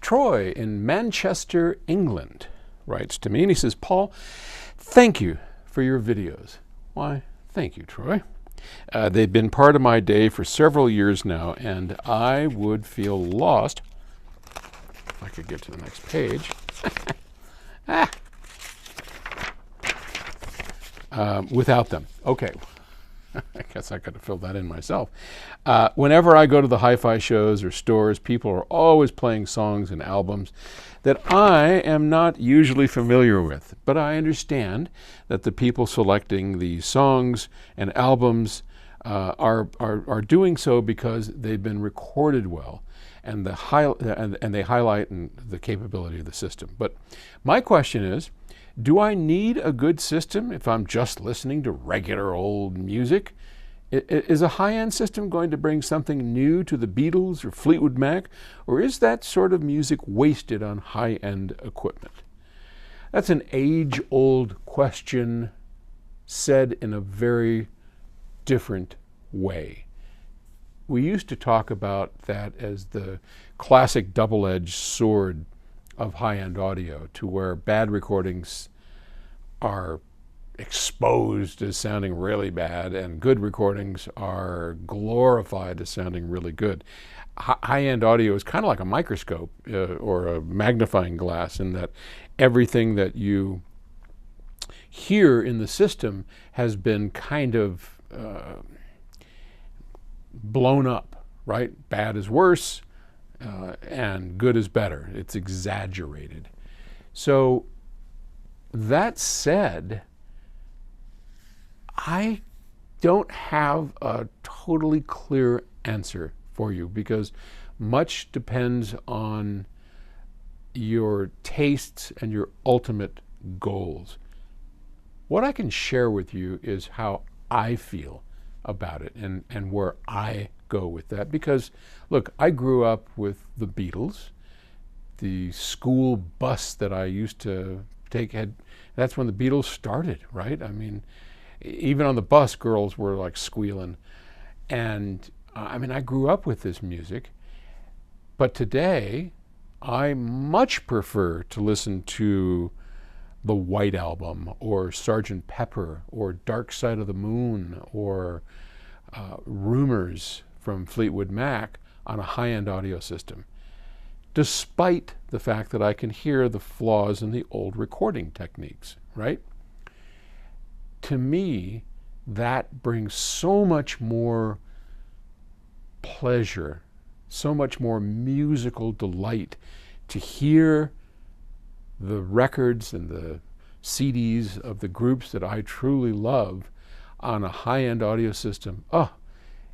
Troy in Manchester, England writes to me and he says, Paul, thank you for your videos. Why, thank you, Troy. They've been part of my day for several years now, and I would feel lost if I could get to the next page. Without them. Okay. I guess I could have filled that in myself. Whenever I go to the hi-fi shows or stores, people are always playing songs and albums that I am not usually familiar with. But I understand that the people selecting the songs and albums are doing so because they've been recorded well, and they highlight the capability of the system. But my question is, do I need a good system if I'm just listening to regular old music? Is a high-end system going to bring something new to the Beatles or Fleetwood Mac, or is that sort of music wasted on high-end equipment? That's an age-old question said in a very different way. We used to talk about that as the classic double-edged sword of high-end audio, to where bad recordings are exposed as sounding really bad and good recordings are glorified as sounding really good. High-end audio is kind of like a microscope or a magnifying glass, in that everything that you hear in the system has been kind of blown up, right? Bad is worse, and good is better. It's exaggerated. So that said, I don't have a totally clear answer for you, because much depends on your tastes and your ultimate goals. What I can share with you is how I feel about it and where I go with that. Because, look, I grew up with the Beatles. The school bus that I used to take that's when the Beatles started, right? I mean, even on the bus, girls were like squealing. And I grew up with this music. But today, I much prefer to listen to the White Album, or Sgt. Pepper, or Dark Side of the Moon, or Rumors from Fleetwood Mac on a high-end audio system, despite the fact that I can hear the flaws in the old recording techniques, right? To me, that brings so much more pleasure, so much more musical delight to hear the records and the CDs of the groups that I truly love on a high-end audio system. Oh,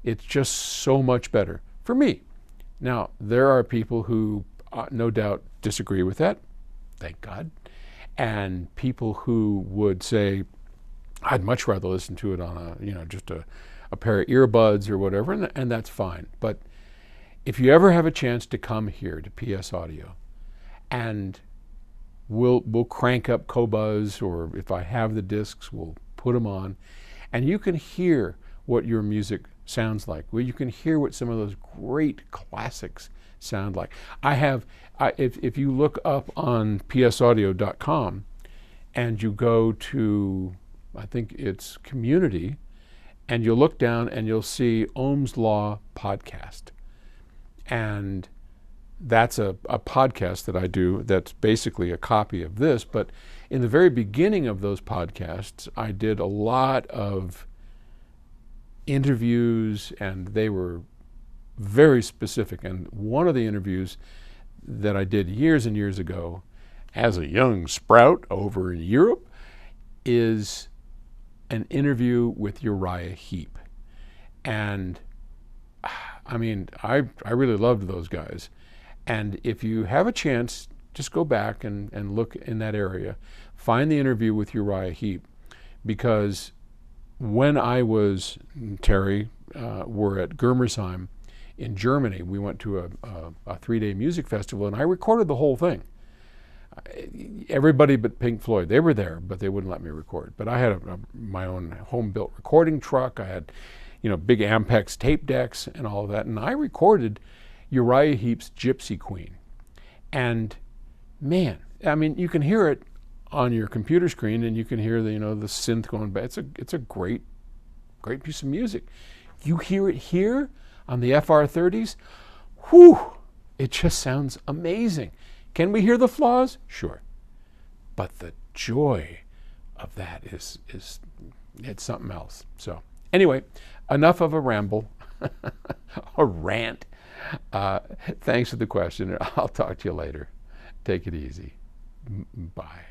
it's just so much better for me. Now, there are people who no doubt disagree with that, thank God, and people who would say, I'd much rather listen to it on just a pair of earbuds or whatever, and that's fine. But if you ever have a chance to come here to PS Audio, and we'll crank up Qobuz, or if I have the discs, we'll put them on, and you can hear what your music sounds like. Well, you can hear what some of those great classics sound like. If you look up on psaudio.com and you go to, I think it's Community, and you'll look down and you'll see Ohm's Law podcast. And that's a podcast that I do that's basically a copy of this. But in the very beginning of those podcasts, I did a lot of interviews, and they were very specific. And one of the interviews that I did years and years ago as a young sprout over in Europe is an interview with Uriah Heep. And I really loved those guys. And if you have a chance, just go back and look in that area. Find the interview with Uriah Heep, because when I was, Terry, were at Germersheim in Germany, we went to a 3-day music festival, and I recorded the whole thing. Everybody but Pink Floyd, they were there, but they wouldn't let me record. But I had my own home-built recording truck. I had, big Ampex tape decks and all of that, and I recorded Uriah Heep's Gypsy Queen. And man, I mean, you can hear it on your computer screen, and you can hear the the synth going back. It's a great piece of music. You hear it here on the FR30s. Whew! It just sounds amazing. Can we hear the flaws? Sure, but the joy of that is it's something else. So anyway, enough of a ramble, a rant. Thanks for the question. I'll talk to you later. Take it easy. Bye.